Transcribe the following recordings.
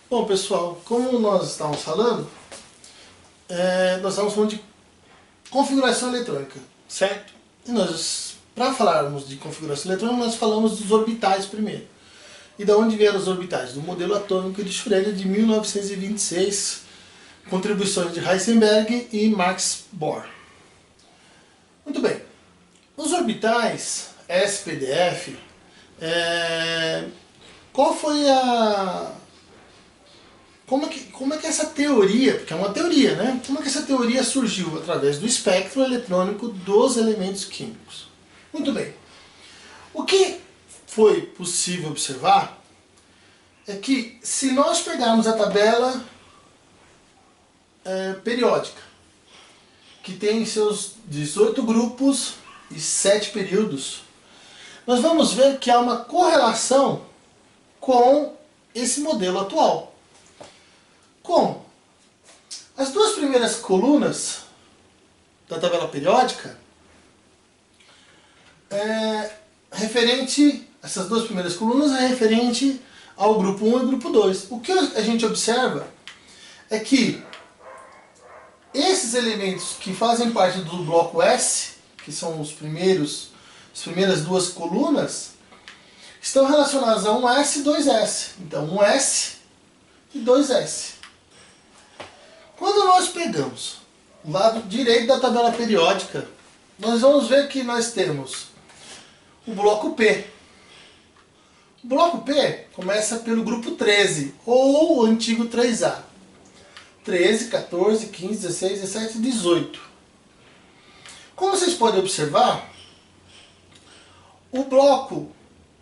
Bom, pessoal, como nós estávamos falando, nós estamos falando de configuração eletrônica, certo? E nós, para falarmos de configuração eletrônica, nós falamos dos orbitais primeiro. E da onde vieram os orbitais? Do modelo atômico de Schrödinger de 1926, contribuições de Heisenberg e Max Bohr. Muito bem. Os orbitais SPDF, qual foi a... Como é que essa teoria, porque é uma teoria, né? Como é que essa teoria surgiu? Através do espectro eletrônico dos elementos químicos. Muito bem. O que foi possível observar é que se nós pegarmos a tabela periódica, que tem seus 18 grupos e 7 períodos, nós vamos ver que há uma correlação com esse modelo atual. Como? As duas primeiras colunas da tabela periódica, essas duas primeiras colunas é referente ao grupo 1 e grupo 2. O que a gente observa é que esses elementos que fazem parte do bloco S, que são as primeiras duas colunas, estão relacionados a 1S e 2S. Então 1S e 2S. Quando nós pegamos o lado direito da tabela periódica, nós vamos ver que nós temos o bloco P. O bloco P começa pelo grupo 13, ou o antigo 3A. 13, 14, 15, 16, 17 e 18. Como vocês podem observar, o bloco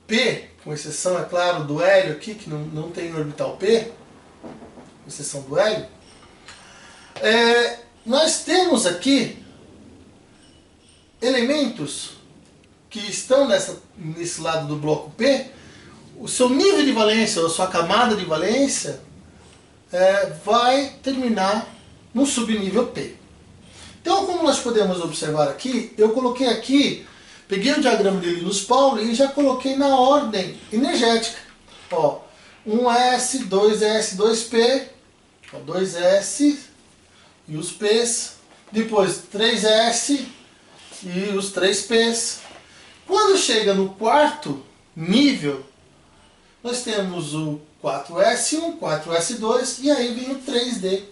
P, com exceção, é claro, do hélio aqui, que não tem orbital P, com exceção do hélio, nós temos aqui elementos que estão nesse lado do bloco P, o seu nível de valência, ou a sua camada de valência, vai terminar no subnível P. Então, como nós podemos observar aqui, eu coloquei aqui, peguei o diagrama de Linus Pauling e já coloquei na ordem energética. Ó, 1S, 2S, 2P, ó, 2S e os P's, depois 3S e os 3P's. Quando chega no quarto nível, nós temos o 4S1, 4S2 e aí vem o 3D.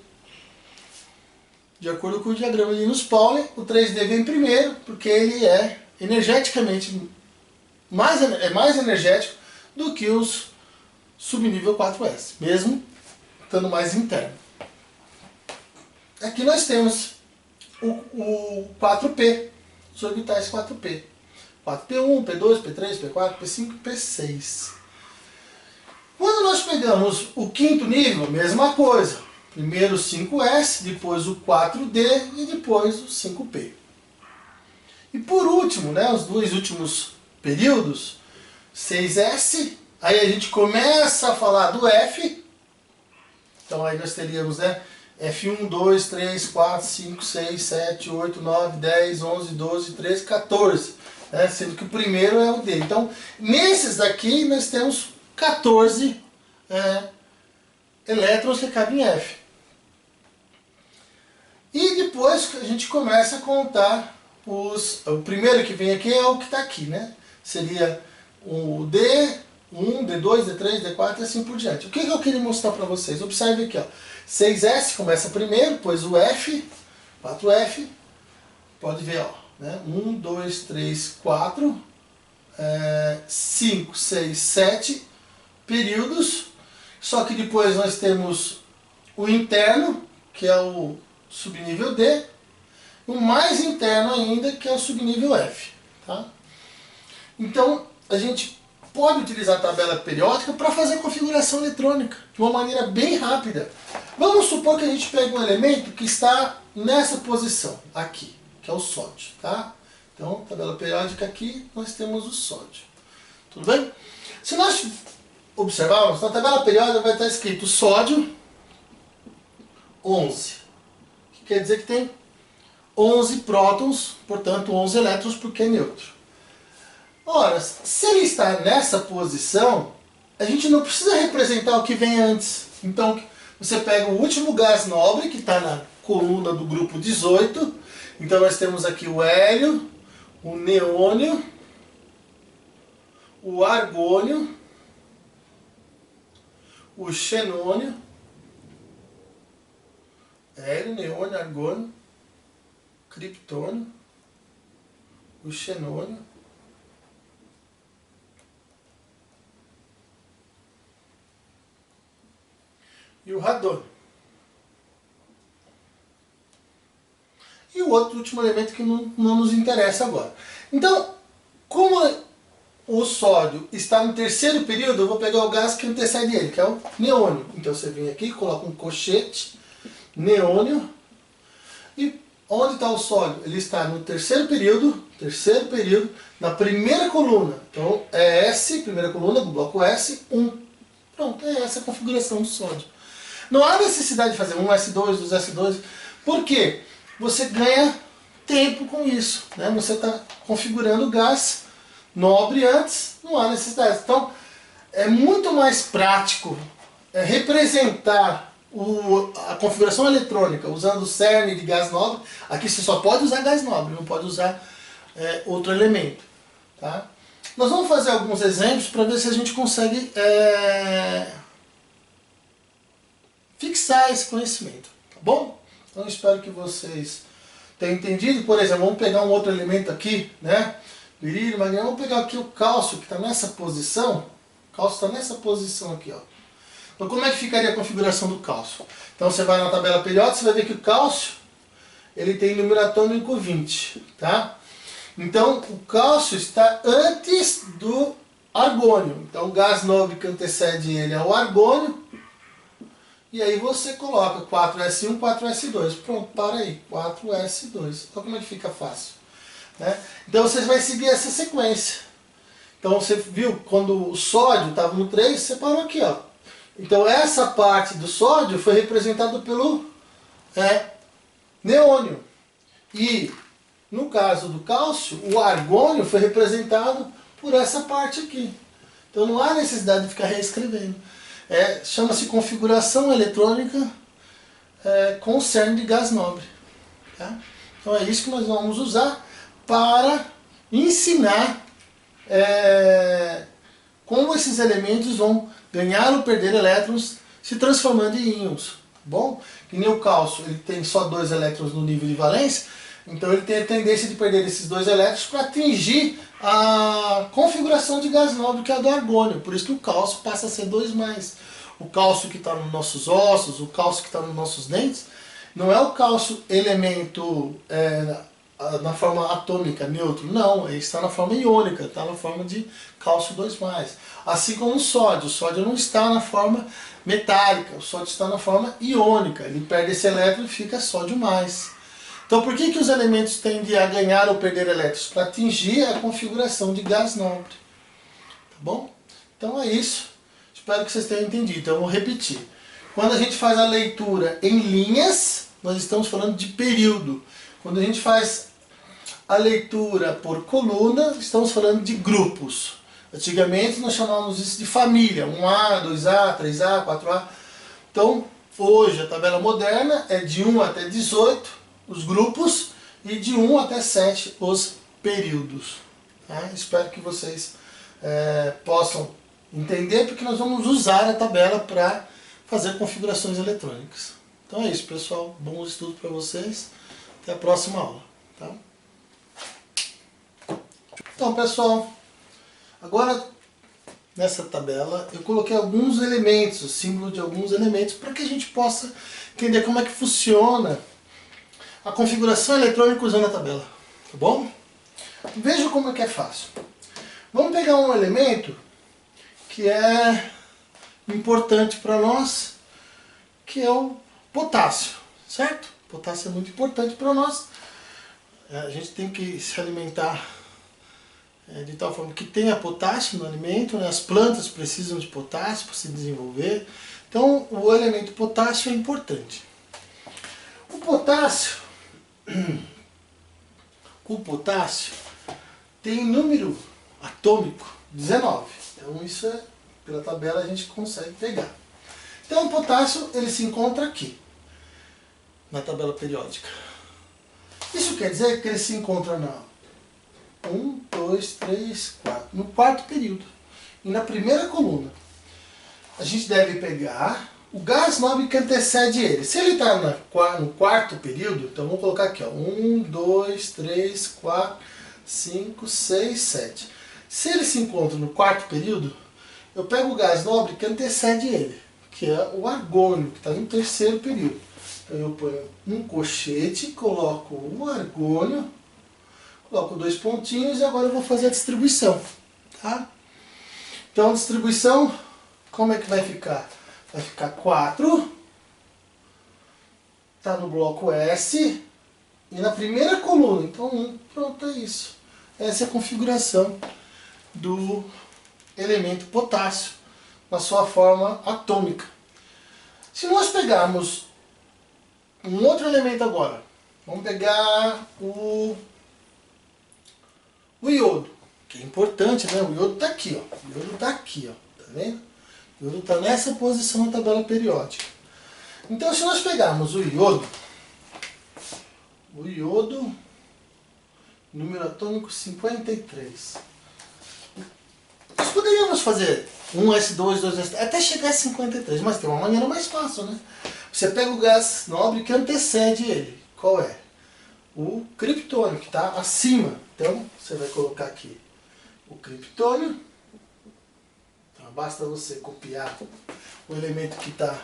De acordo com o diagrama de Linus Pauling, o 3D vem primeiro, porque ele é energeticamente mais energético do que os subnível 4S, mesmo estando mais interno. Aqui nós temos o 4P, os orbitais 4P. 4P1, P2, P3, P4, P5 e P6. Quando nós pegamos o quinto nível, mesma coisa. Primeiro o 5S, depois o 4D e depois o 5P. E por último, né, os dois últimos períodos, 6S, aí a gente começa a falar do F. Então aí nós teríamos, né, F1, 2, 3, 4, 5, 6, 7, 8, 9, 10, 11, 12, 13, 14. Né, sendo que o primeiro é o D. Então, nesses daqui nós temos 14 elétrons que cabem em F. E depois a gente começa a contar o primeiro que vem aqui é o que está aqui, né? Seria o D1, D2, D3, D4 e assim por diante. O que eu queria mostrar para vocês? Observe aqui, ó. 6S começa primeiro, depois o F, 4F, pode ver, ó, né? 1, 2, 3, 4, 5, 6, 7 períodos, só que depois nós temos o interno, que é o subnível D, e o mais interno ainda, que é o subnível F. Tá? Então, a gente pode utilizar a tabela periódica para fazer configuração eletrônica, de uma maneira bem rápida. Vamos supor que a gente pegue um elemento que está nessa posição, aqui, que é o sódio. Tá? Então, tabela periódica aqui, nós temos o sódio. Tudo bem? Se nós observarmos, na tabela periódica vai estar escrito sódio 11. Que quer dizer que tem 11 prótons, portanto 11 elétrons porque é neutro. Ora, se ele está nessa posição, a gente não precisa representar o que vem antes. Então, você pega o último gás nobre, que está na coluna do grupo 18. Então, nós temos aqui o hélio, o neônio, o argônio, o xenônio, hélio, neônio, argônio, criptônio, o xenônio, e o radônio. E o outro último elemento que não nos interessa agora. Então, como o sódio está no terceiro período, eu vou pegar o gás que antecede ele, que é o neônio. Então você vem aqui, coloca um colchete, neônio, e onde está o sódio? Ele está no terceiro período, na primeira coluna. Então é S, primeira coluna do bloco S, 1. Pronto, é essa a configuração do sódio. Não há necessidade de fazer 1S2, 2S2, por quê? Você ganha tempo com isso, né? Você está configurando o gás nobre antes, não há necessidade. Então, é muito mais prático representar a configuração eletrônica usando o cerne de gás nobre. Aqui você só pode usar gás nobre, não pode usar outro elemento. Tá? Nós vamos fazer alguns exemplos para ver se a gente consegue fixar esse conhecimento. Tá bom? Então, eu espero que vocês tenham entendido. Por exemplo, vamos pegar um outro elemento aqui, né? Berílio, magnésio. Vamos pegar aqui o cálcio, que está nessa posição. O cálcio está nessa posição aqui, ó. Então, como é que ficaria a configuração do cálcio? Então, você vai na tabela periódica, você vai ver que o cálcio ele tem número atômico 20, tá? Então, o cálcio está antes do argônio. Então, o gás nobre que antecede ele é o argônio. E aí você coloca 4S1, 4S2. Pronto, para aí. 4S2. Olha como é que fica fácil. Né? Então você vai seguir essa sequência. Então você viu, quando o sódio estava no 3, você parou aqui. Ó. Então essa parte do sódio foi representada pelo neônio. E no caso do cálcio, o argônio foi representado por essa parte aqui. Então não há necessidade de ficar reescrevendo. Chama-se configuração eletrônica com cerne de gás nobre. Tá? Então é isso que nós vamos usar para ensinar como esses elementos vão ganhar ou perder elétrons se transformando em íons. Tá bom? Que nem o cálcio, ele tem só 2 elétrons no nível de valência, então ele tem a tendência de perder esses 2 elétrons para atingir a configuração de gás nobre, que é a do argônio. Por isso que o cálcio passa a ser 2+. O cálcio que está nos nossos ossos, o cálcio que está nos nossos dentes, não é o cálcio elemento na forma atômica, neutro. Não, ele está na forma iônica, está na forma de cálcio 2+. Assim como o sódio não está na forma metálica, o sódio está na forma iônica. Ele perde esse elétron e fica sódio+. Então por que os elementos tendem a ganhar ou perder elétrons? Para atingir a configuração de gás nobre. Tá bom? Então é isso. Espero que vocês tenham entendido. Então eu vou repetir. Quando a gente faz a leitura em linhas, nós estamos falando de período. Quando a gente faz a leitura por coluna, estamos falando de grupos. Antigamente nós chamávamos isso de família. 1A, 2A, 3A, 4A. Então hoje a tabela moderna é de 1 até 18. Os grupos, e de 1 até 7 os períodos. Tá? Espero que vocês possam entender, porque nós vamos usar a tabela para fazer configurações eletrônicas. Então é isso, pessoal. Bons estudos para vocês. Até a próxima aula. Tá? Então, pessoal, agora nessa tabela eu coloquei alguns elementos, o símbolo de alguns elementos, para que a gente possa entender como é que funciona a configuração eletrônica usando a tabela, tá bom? Veja como é que é fácil. Vamos pegar um elemento que é importante para nós, que é o potássio, certo? O potássio é muito importante para nós. A gente tem que se alimentar de tal forma que tenha potássio no alimento, né? As plantas precisam de potássio para se desenvolver. Então o elemento potássio é importante. O potássio tem número atômico 19. Então isso é pela tabela a gente consegue pegar. Então o potássio ele se encontra aqui, na tabela periódica. Isso quer dizer que ele se encontra na 1, 2, 3, 4, no quarto período. E na primeira coluna, a gente deve pegar o gás nobre que antecede ele. Se ele está no quarto período, então vamos colocar aqui, ó, 1, 2, 3, 4, 5, 6, 7. Se ele se encontra no quarto período, eu pego o gás nobre que antecede ele, que é o argônio, que está no terceiro período. Então eu ponho um colchete, coloco o argônio, coloco 2 pontinhos e agora eu vou fazer a distribuição. Tá? Então a distribuição, como é que vai ficar? Vai ficar 4, está no bloco S, e na primeira coluna, então 1, pronto, é isso. Essa é a configuração do elemento potássio na sua forma atômica. Se nós pegarmos um outro elemento agora, vamos pegar o iodo, que é importante, né? O iodo está aqui, ó. O iodo está aqui, ó. Tá vendo? O iodo está nessa posição na tabela periódica. Então, se nós pegarmos o iodo, número atômico 53. Nós poderíamos fazer 1s2, 2s3, até chegar a 53, mas tem uma maneira mais fácil, né? Você pega o gás nobre que antecede ele. Qual é? O criptônio, que está acima. Então, você vai colocar aqui o criptônio. Então, basta você copiar o elemento que está,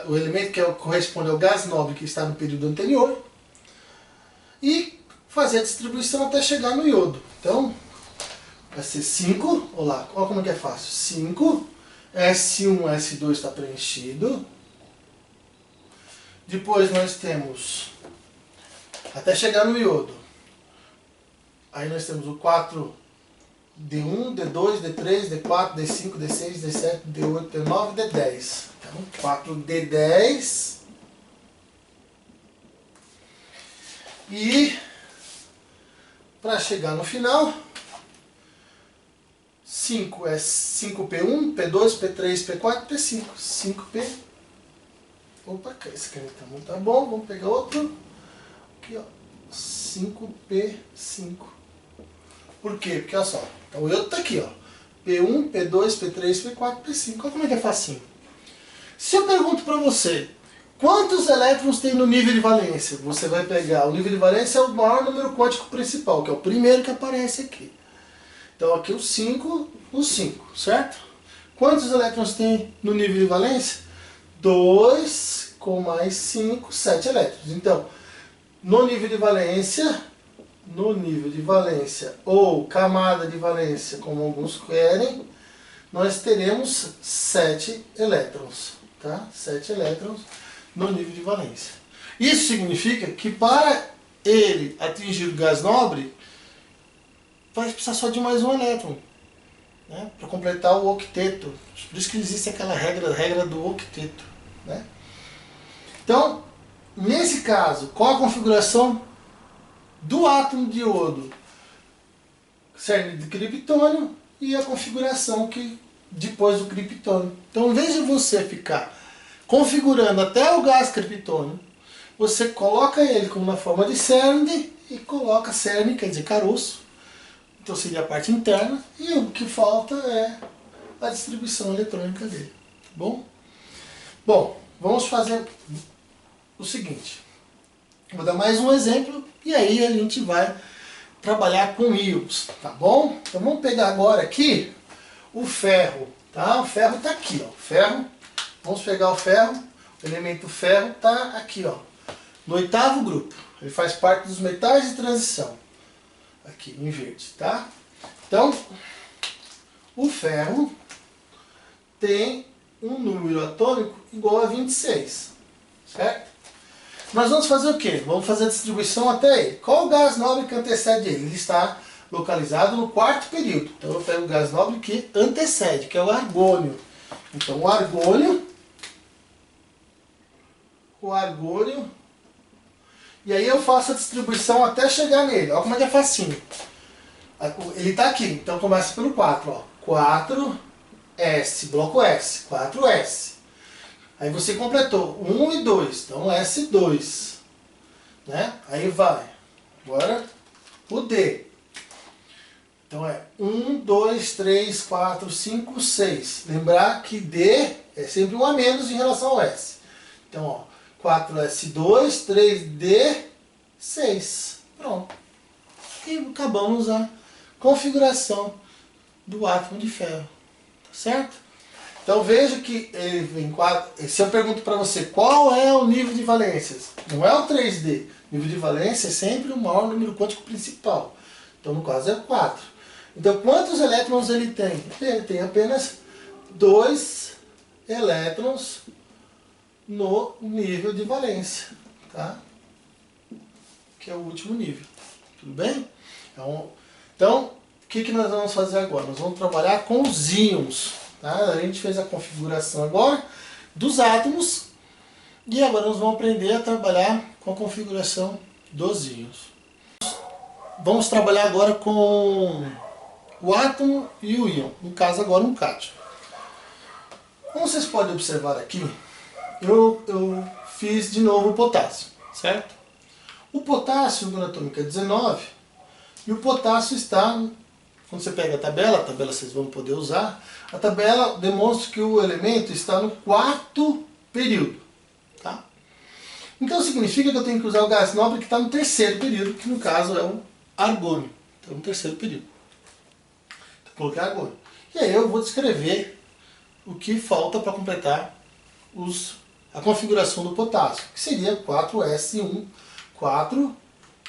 o elemento que corresponde ao gás nobre que está no período anterior e fazer a distribuição até chegar no iodo. Então, vai ser 5, olha lá, olha como é fácil. 5, S1, S2 está preenchido. Depois nós temos, até chegar no iodo, aí nós temos o 4, D1, D2, D3, D4, D5, D6, D7, D8, D9, D10. Então, 4D10. E, para chegar no final, 5 é 5P1, P2, P3, P4, P5. 5P. Opa, esse caneta não tá bom, vamos pegar outro. Aqui, ó. 5P5. Por quê? Porque, olha só, então o iodo tá aqui, ó. P1, P2, P3, P4, P5. Olha como é que é facinho. Se eu pergunto para você, quantos elétrons tem no nível de valência? Você vai pegar, o nível de valência é o maior número quântico principal, que é o primeiro que aparece aqui. Então aqui o 5, certo? Quantos elétrons tem no nível de valência? 2 com mais 5, 7 elétrons. Então, no nível de valência, ou camada de valência, como alguns querem, nós teremos 7 elétrons, tá? 7 elétrons no nível de valência. Isso significa que para ele atingir o gás nobre, vai precisar só de mais um elétron, né? Para completar o octeto. Por isso que existe aquela regra do octeto, né? Então, nesse caso, qual a configuração do átomo de iodo? Cerne de criptônio e a configuração que depois do criptônio. Então, em vez de você ficar configurando até o gás criptônio, você coloca ele como na forma de cerne e coloca cerne, quer dizer caroço. Então seria a parte interna e o que falta é a distribuição eletrônica dele. Tá bom? Bom, vamos fazer o seguinte. Vou dar mais um exemplo e aí a gente vai trabalhar com íons, tá bom? Então vamos pegar agora aqui o ferro, tá? O ferro está aqui, ó. Ferro, vamos pegar o ferro, o elemento ferro está aqui, ó, no 8º grupo. Ele faz parte dos metais de transição. Aqui em verde, tá? Então, o ferro tem um número atômico igual a 26, certo? Nós vamos fazer o quê? Vamos fazer a distribuição até ele. Qual o gás nobre que antecede ele? Ele está localizado no 4º período. Então eu pego o gás nobre que antecede, que é o argônio. Então o argônio, e aí eu faço a distribuição até chegar nele. Olha como é que é facinho. Ele está aqui, então começa pelo 4. Ó. 4, S, bloco S, 4S. Aí você completou 1 e 2, então S2. Né? Aí vai. Agora o D. Então é 1, 2, 3, 4, 5, 6. Lembrar que D é sempre um a menos em relação ao S. Então, ó, 4S2, 3D, 6. Pronto. E acabamos a configuração do átomo de ferro. Tá certo? Então veja que ele vem 4. Se eu pergunto para você qual é o nível de valências, não é o 3D. O nível de valência é sempre o maior número quântico principal. Então no caso é 4. Então quantos elétrons ele tem? Ele tem apenas 2 elétrons no nível de valência. Tá? Que é o último nível. Tudo bem? Então o que nós vamos fazer agora? Nós vamos trabalhar com os íons. Tá? A gente fez a configuração agora dos átomos e agora nós vamos aprender a trabalhar com a configuração dos íons. Vamos trabalhar agora com o átomo e o íon, no caso agora um cátion. Como vocês podem observar aqui, eu fiz de novo o potássio, certo? O potássio, o número atômico é 19 e o potássio está, quando você pega a tabela vocês vão poder usar, a tabela demonstra que o elemento está no 4º período. Tá? Então significa que eu tenho que usar o gás nobre que está no 3º período, que no caso é o argônio. Então no 3º período. Então coloquei argônio. E aí eu vou descrever o que falta para completar a configuração do potássio, que seria 4S1, 4,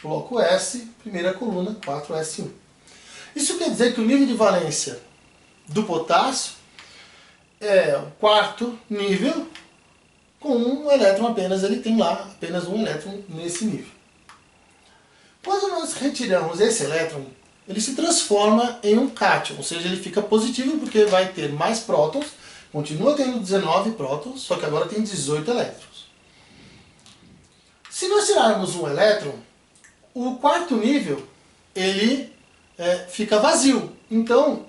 bloco S, primeira coluna, 4S1. Isso quer dizer que o nível de valência do potássio é o 4º nível, com um elétron apenas, ele tem lá apenas um elétron nesse nível. Quando nós retiramos esse elétron, ele se transforma em um cátion, ou seja, ele fica positivo porque vai ter mais prótons, continua tendo 19 prótons, só que agora tem 18 elétrons. Se nós tirarmos um elétron, o 4º nível, ele fica vazio. Então,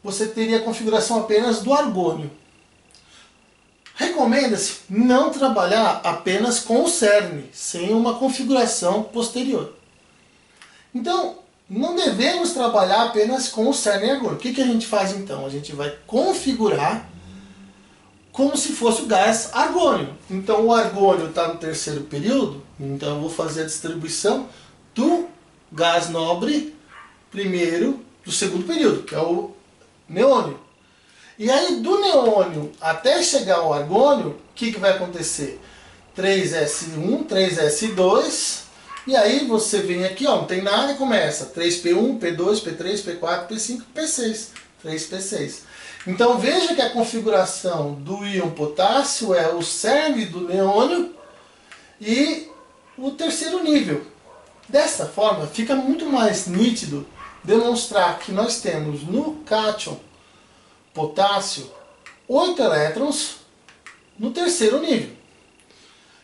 você teria a configuração apenas do argônio. Recomenda-se não trabalhar apenas com o cerne, sem uma configuração posterior. Então, não devemos trabalhar apenas com o cerne argônio. O que a gente faz então? A gente vai configurar como se fosse o gás argônio. Então o argônio está no 3º período, então eu vou fazer a distribuição do gás nobre primeiro do 2º período, que é o neônio. E aí do neônio até chegar ao argônio, o que vai acontecer? 3S1, 3S2, e aí você vem aqui, ó, não tem nada e começa 3P1, P2, P3, P4, P5, P6, 3P6. Então veja que a configuração do íon potássio é o cerne do neônio e o 3º nível. Dessa forma fica muito mais nítido demonstrar que nós temos no cátion potássio 8 elétrons no 3º nível.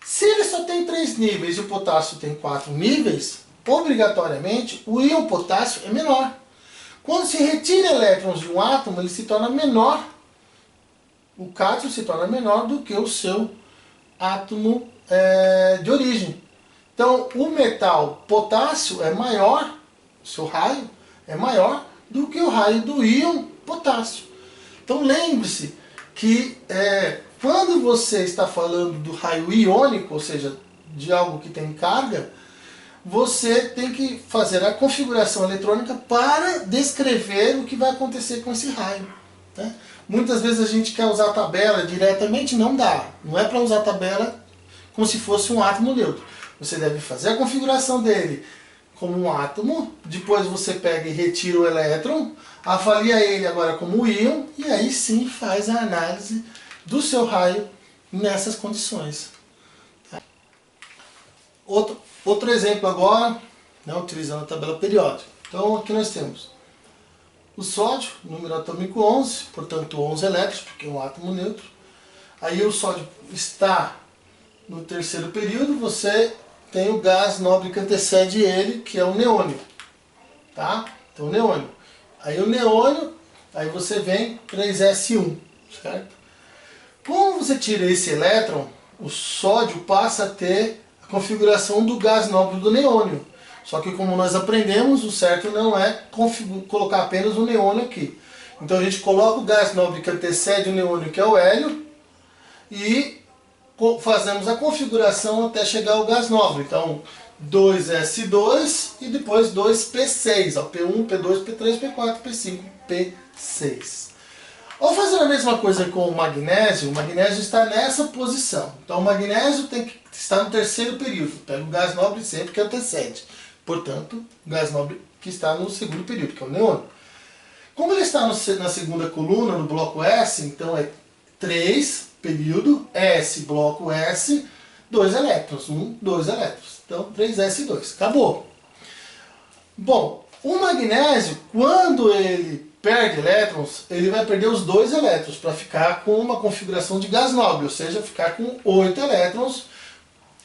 Se ele só tem 3 níveis e o potássio tem 4 níveis, obrigatoriamente o íon potássio é menor. Quando se retira elétrons de um átomo, ele se torna menor, o cátion se torna menor do que o seu átomo de origem. Então o metal potássio é maior, o seu raio é maior do que o raio do íon potássio. Então lembre-se que quando você está falando do raio iônico, ou seja, de algo que tem carga, você tem que fazer a configuração eletrônica para descrever o que vai acontecer com esse raio. Né? Muitas vezes a gente quer usar a tabela diretamente, não dá. Não é para usar a tabela como se fosse um átomo neutro. Você deve fazer a configuração dele como um átomo, depois você pega e retira o elétron, avalia ele agora como íon, e aí sim faz a análise do seu raio nessas condições. Tá? Outro exemplo agora, né, utilizando a tabela periódica. Então aqui nós temos o sódio, número atômico 11, portanto 11 elétrons, porque é um átomo neutro. Aí o sódio está no 3º período, você tem o gás nobre que antecede ele, que é o neônio. Tá? Então o neônio. Aí o neônio aí você vem 3s1, certo? Quando você tira esse elétron, o sódio passa a ter a configuração do gás nobre do neônio. Só que como nós aprendemos, o certo não é colocar apenas o neônio aqui. Então a gente coloca o gás nobre que antecede o neônio, que é o hélio, e fazemos a configuração até chegar ao gás nobre. Então 2s2 e depois 2p6, ó, p1, p2, p3, p4, p5, p6. Ao fazer a mesma coisa com o magnésio está nessa posição. Então o magnésio tem que estar no terceiro período. Pega o gás nobre sempre que antecede. Portanto, o gás nobre que está no segundo período, que é o neônio. Como ele está na segunda coluna, no bloco S, então é 3, período, S, bloco S, 2 elétrons. 1, 2 elétrons. Então 3s2. Acabou. Bom, o magnésio, quando ele perde elétrons, ele vai perder os 2 elétrons para ficar com uma configuração de gás nobre, ou seja, ficar com 8 elétrons,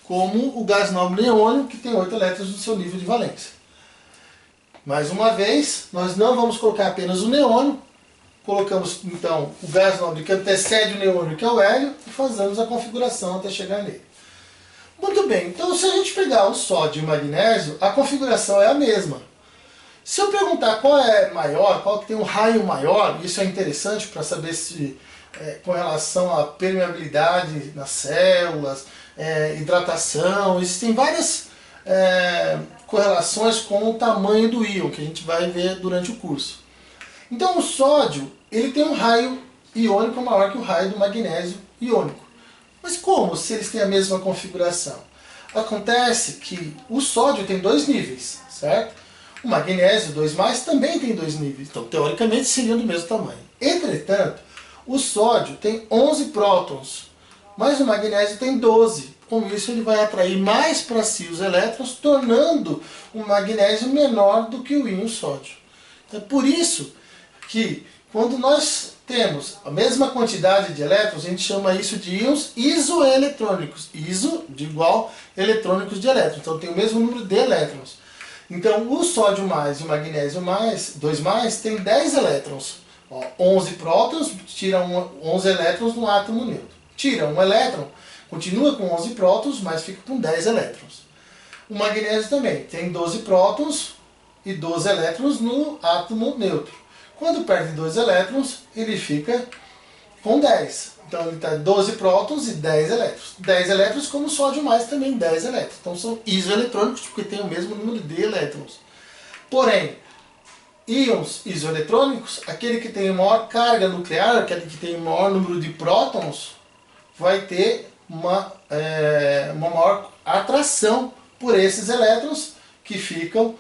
como o gás nobre neônio, que tem 8 elétrons no seu nível de valência. Mais uma vez, nós não vamos colocar apenas o neônio, colocamos então o gás nobre que antecede o neônio, que é o hélio, e fazemos a configuração até chegar nele. Muito bem, então se a gente pegar o sódio e o magnésio, a configuração é a mesma. Se eu perguntar qual é maior, qual que tem um raio maior, isso é interessante para saber se com relação à permeabilidade nas células, hidratação, existem várias correlações com o tamanho do íon, que a gente vai ver durante o curso. Então o sódio, ele tem um raio iônico maior que o raio do magnésio iônico. Mas como, se eles têm a mesma configuração? Acontece que o sódio tem 2 níveis, certo? O magnésio 2+, também tem 2 níveis, então teoricamente seriam do mesmo tamanho. Entretanto, o sódio tem 11 prótons, mas o magnésio tem 12. Com isso ele vai atrair mais para si os elétrons, tornando o magnésio menor do que o íon sódio. É por isso que quando nós temos a mesma quantidade de elétrons, a gente chama isso de íons isoeletrônicos. Iso de igual, eletrônicos de elétrons. Então tem o mesmo número de elétrons. Então o sódio mais e o magnésio mais, 2+, tem 10 elétrons. Ó, 11 prótons, tira 11 elétrons no átomo neutro. Tira um elétron, continua com 11 prótons, mas fica com 10 elétrons. O magnésio também tem 12 prótons e 12 elétrons no átomo neutro. Quando perde 2 elétrons, ele fica com 10. Então ele está 12 prótons e 10 elétrons. 10 elétrons como o sódio mais também 10 elétrons. Então são isoeletrônicos porque tem o mesmo número de elétrons. Porém, íons isoeletrônicos, aquele que tem maior carga nuclear, aquele que tem maior número de prótons, vai ter uma maior atração por esses elétrons que ficam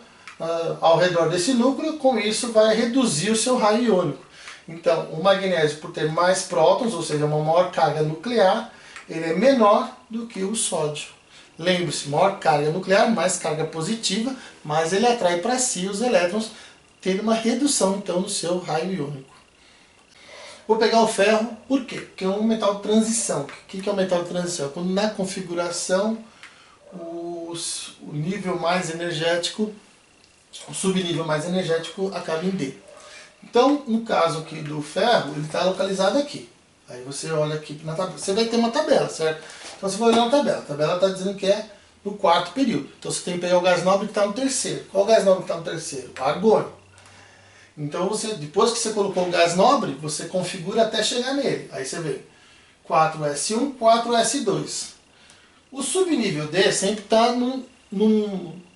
ao redor desse núcleo. Com isso vai reduzir o seu raio iônico. Então o magnésio, por ter mais prótons, ou seja, uma maior carga nuclear, ele é menor do que o sódio. Lembre-se, maior carga nuclear, mais carga positiva, mas ele atrai para si os elétrons, tendo uma redução então no seu raio iônico. Vou pegar o ferro, por quê? Porque é um metal de transição. O que é um metal de transição? Quando na configuração o nível mais energético, o subnível mais energético acaba em D. Então, no caso aqui do ferro, ele está localizado aqui. Aí você olha aqui na tabela, você vai ter uma tabela, certo? Então você vai olhar uma tabela, a tabela está dizendo que é no 4º período. Então você tem que pegar o gás nobre que está no terceiro. Qual o gás nobre que está no terceiro? O argônio. Então depois que você colocou o gás nobre, você configura até chegar nele. Aí você vê 4s1, 4s2. O subnível D sempre está no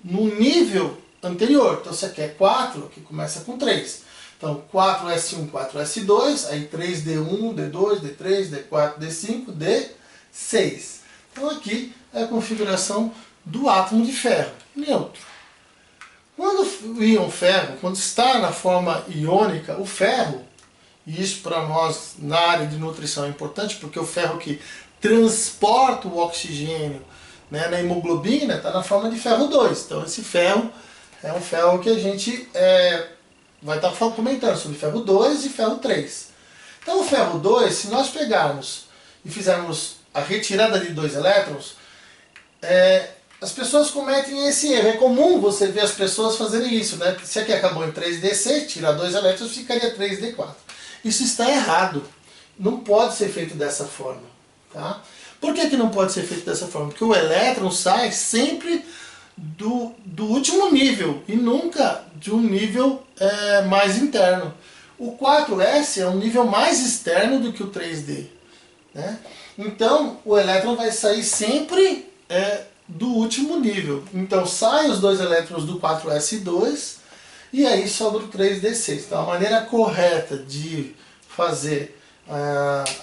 nível anterior. Então você quer 4, que começa com 3. Então 4s1, 4s2, aí 3d1, d2, d3, d4, d5, d6. Então aqui é a configuração do átomo de ferro, neutro. Quando o íon ferro, quando está na forma iônica, o ferro, e isso para nós na área de nutrição é importante, porque o ferro que transporta o oxigênio, né, na hemoglobina está na forma de ferro 2. Então esse ferro é um ferro que a gente vai estar comentando sobre ferro 2 e ferro 3. Então o ferro 2, se nós pegarmos e fizermos a retirada de 2 elétrons, as pessoas cometem esse erro. É comum você ver as pessoas fazerem isso, né? Se aqui acabou em 3D6, tirar 2 elétrons, ficaria 3D4. Isso está errado. Não pode ser feito dessa forma. Tá? Por que não pode ser feito dessa forma? Porque o elétron sai sempre do último nível e nunca de um nível mais interno. O 4S é um nível mais externo do que o 3D. Né? Então o elétron vai sair sempre do último nível. Então saem os 2 elétrons do 4S2 e aí sobra o 3D6. Então a maneira correta de fazer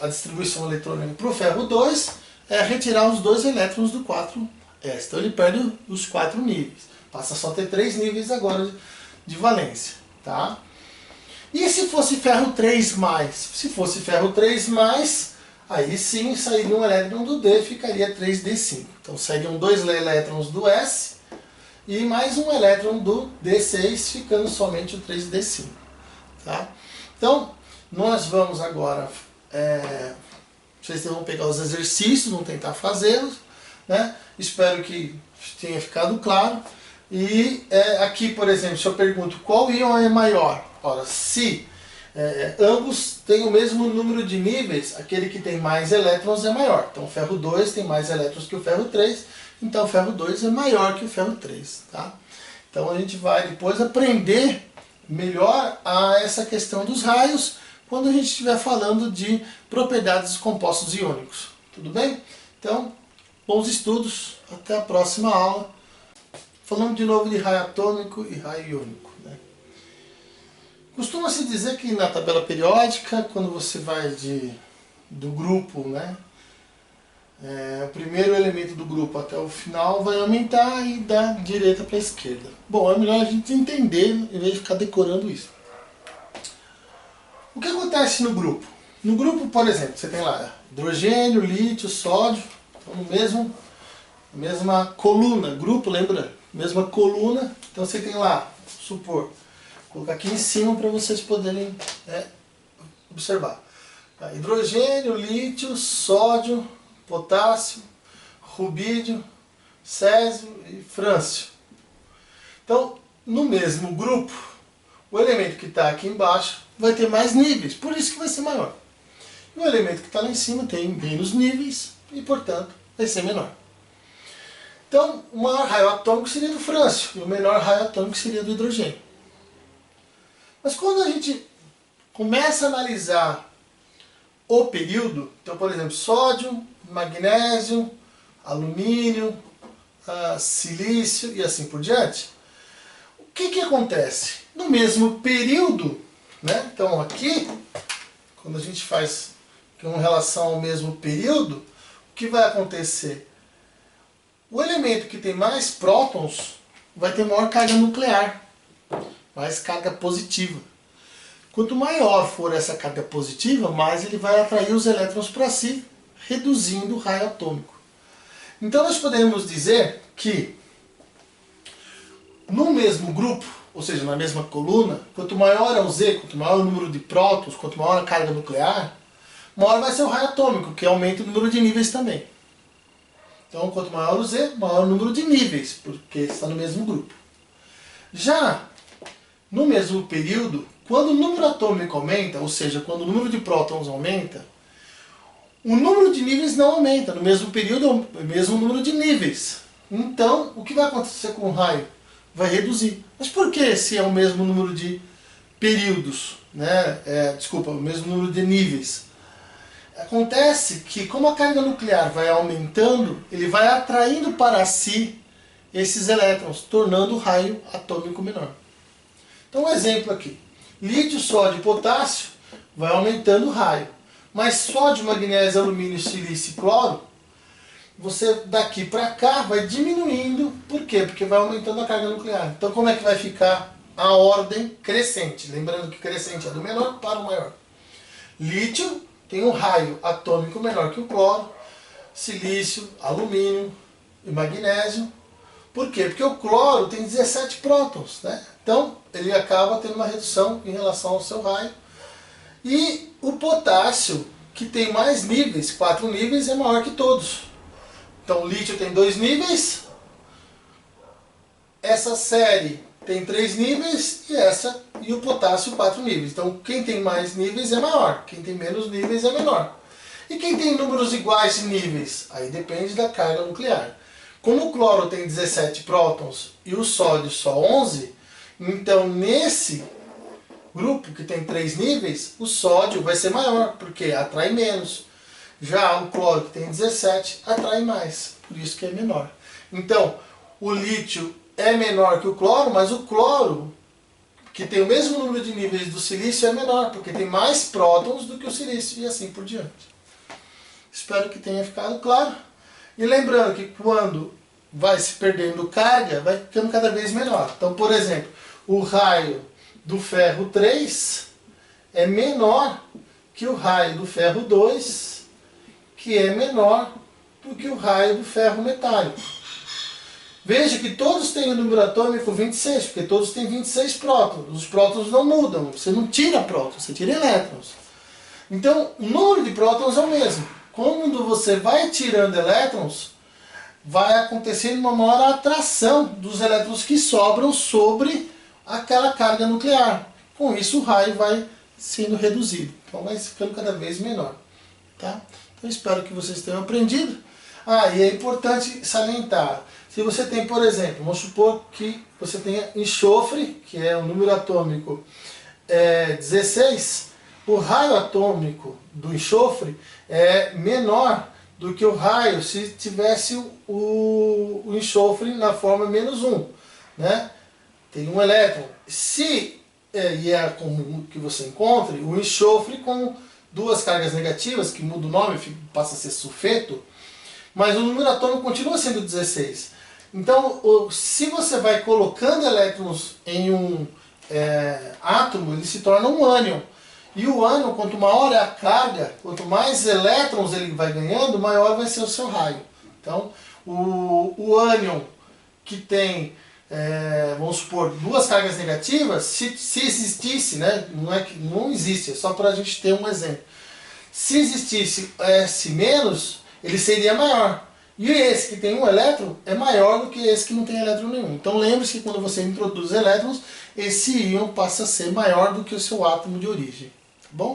a distribuição eletrônica para o ferro 2 é retirar os 2 elétrons do 4S. Então ele perde os 4 níveis. Passa só a ter 3 níveis agora de valência. Tá? E se fosse ferro 3+? Se fosse ferro 3+, aí sim sairia um elétron do D, ficaria 3D5. Então seriam 2 elétrons do S e mais um elétron do D6, ficando somente o 3D5. Tá? Então, nós vamos agora, vocês vão pegar os exercícios, vão tentar fazê-los, né? Espero que tenha ficado claro. E aqui, por exemplo, se eu pergunto qual íon é maior, ora, se ambos têm o mesmo número de níveis, aquele que tem mais elétrons é maior. Então o ferro 2 tem mais elétrons que o ferro 3, então o ferro 2 é maior que o ferro 3. Tá? Então a gente vai depois aprender melhor essa questão dos raios, quando a gente estiver falando de propriedades dos compostos iônicos. Tudo bem? Então, bons estudos, até a próxima aula. Falando de novo de raio atômico e raio iônico. Né? Costuma-se dizer que na tabela periódica, quando você vai do grupo, né, o primeiro elemento do grupo até o final vai aumentar e da direita para a esquerda. Bom, é melhor a gente entender em vez de ficar decorando isso. O que acontece no grupo? No grupo, por exemplo, você tem lá hidrogênio, lítio, sódio, então mesma coluna, grupo, lembra? Mesma coluna, então você tem lá, supor, vou colocar aqui em cima para vocês poderem observar. Hidrogênio, lítio, sódio, potássio, rubídio, césio e frâncio. Então, no mesmo grupo, o elemento que está aqui embaixo vai ter mais níveis, por isso que vai ser maior. E o elemento que está lá em cima tem menos níveis e, portanto, vai ser menor. Então, o maior raio atômico seria do frâncio e o menor raio atômico seria do hidrogênio. Mas quando a gente começa a analisar o período, então, por exemplo, sódio, magnésio, alumínio, silício e assim por diante, o que acontece? No mesmo período, né? Então aqui, quando a gente faz com relação ao mesmo período, o que vai acontecer? O elemento que tem mais prótons vai ter maior carga nuclear, mais carga positiva. Quanto maior for essa carga positiva, mais ele vai atrair os elétrons para si, reduzindo o raio atômico. Então nós podemos dizer que no mesmo grupo, ou seja, na mesma coluna, quanto maior é o Z, quanto maior é o número de prótons, quanto maior a carga nuclear, maior vai ser o raio atômico, que aumenta o número de níveis também. Então, quanto maior o Z, maior o número de níveis, porque está no mesmo grupo. Já no mesmo período, quando o número atômico aumenta, ou seja, quando o número de prótons aumenta, o número de níveis não aumenta. No mesmo período, é o mesmo número de níveis. Então, o que vai acontecer com o raio? Vai reduzir. Mas por que se é o mesmo número de períodos? Né? Desculpa, o mesmo número de níveis. Acontece que, como a carga nuclear vai aumentando, ele vai atraindo para si esses elétrons, tornando o raio atômico menor. Então, um exemplo aqui. Lítio, sódio e potássio vai aumentando o raio. Mas sódio, magnésio, alumínio, silício e cloro, você daqui para cá vai diminuindo. Por quê? Porque vai aumentando a carga nuclear. Então, como é que vai ficar a ordem crescente? Lembrando que crescente é do menor para o maior. Lítio tem um raio atômico menor que o cloro, silício, alumínio e magnésio. Por quê? Porque o cloro tem 17 prótons, né? Então ele acaba tendo uma redução em relação ao seu raio. E o potássio, que tem mais níveis, 4 níveis, é maior que todos. Então o lítio tem 2 níveis, essa série tem 3 níveis e o potássio 4 níveis. Então quem tem mais níveis é maior, quem tem menos níveis é menor. E quem tem números iguais de níveis? Aí depende da carga nuclear. Como o cloro tem 17 prótons e o sódio só 11, então nesse grupo que tem 3 níveis, o sódio vai ser maior, porque atrai menos. Já o cloro que tem 17 atrai mais, por isso que é menor. Então, o lítio é menor que o cloro, mas o cloro, que tem o mesmo número de níveis do silício, é menor, porque tem mais prótons do que o silício, e assim por diante. Espero que tenha ficado claro. E lembrando que quando vai se perdendo carga, vai ficando cada vez menor. Então, por exemplo, o raio do ferro 3 é menor que o raio do ferro 2, que é menor do que o raio do ferro metálico. Veja que todos têm o número atômico 26, porque todos têm 26 prótons. Os prótons não mudam, você não tira prótons, você tira elétrons. Então, o número de prótons é o mesmo. Quando você vai tirando elétrons, vai acontecendo uma maior atração dos elétrons que sobram sobre aquela carga nuclear. Com isso, o raio vai sendo reduzido. Então, vai ficando cada vez menor. Tá? Então, espero que vocês tenham aprendido. E é importante salientar. Se você tem, por exemplo, vamos supor que você tenha enxofre, que é o número atômico 16, o raio atômico do enxofre é menor do que o raio se tivesse o enxofre na forma -1. Né? Tem um elétron. E é comum que você encontre o enxofre com 2 cargas negativas, que muda o nome, passa a ser sulfeto, mas o número atômico continua sendo 16. Então, se você vai colocando elétrons em um átomo, ele se torna um ânion. E o ânion, quanto maior é a carga, quanto mais elétrons ele vai ganhando, maior vai ser o seu raio. Então, o ânion que tem, vamos supor, 2 cargas negativas, se existisse, né, não existe, é só para a gente ter um exemplo. Se existisse S-, ele seria maior. E esse que tem um elétron é maior do que esse que não tem elétron nenhum. Então lembre-se que quando você introduz elétrons, esse íon passa a ser maior do que o seu átomo de origem. Tá bom?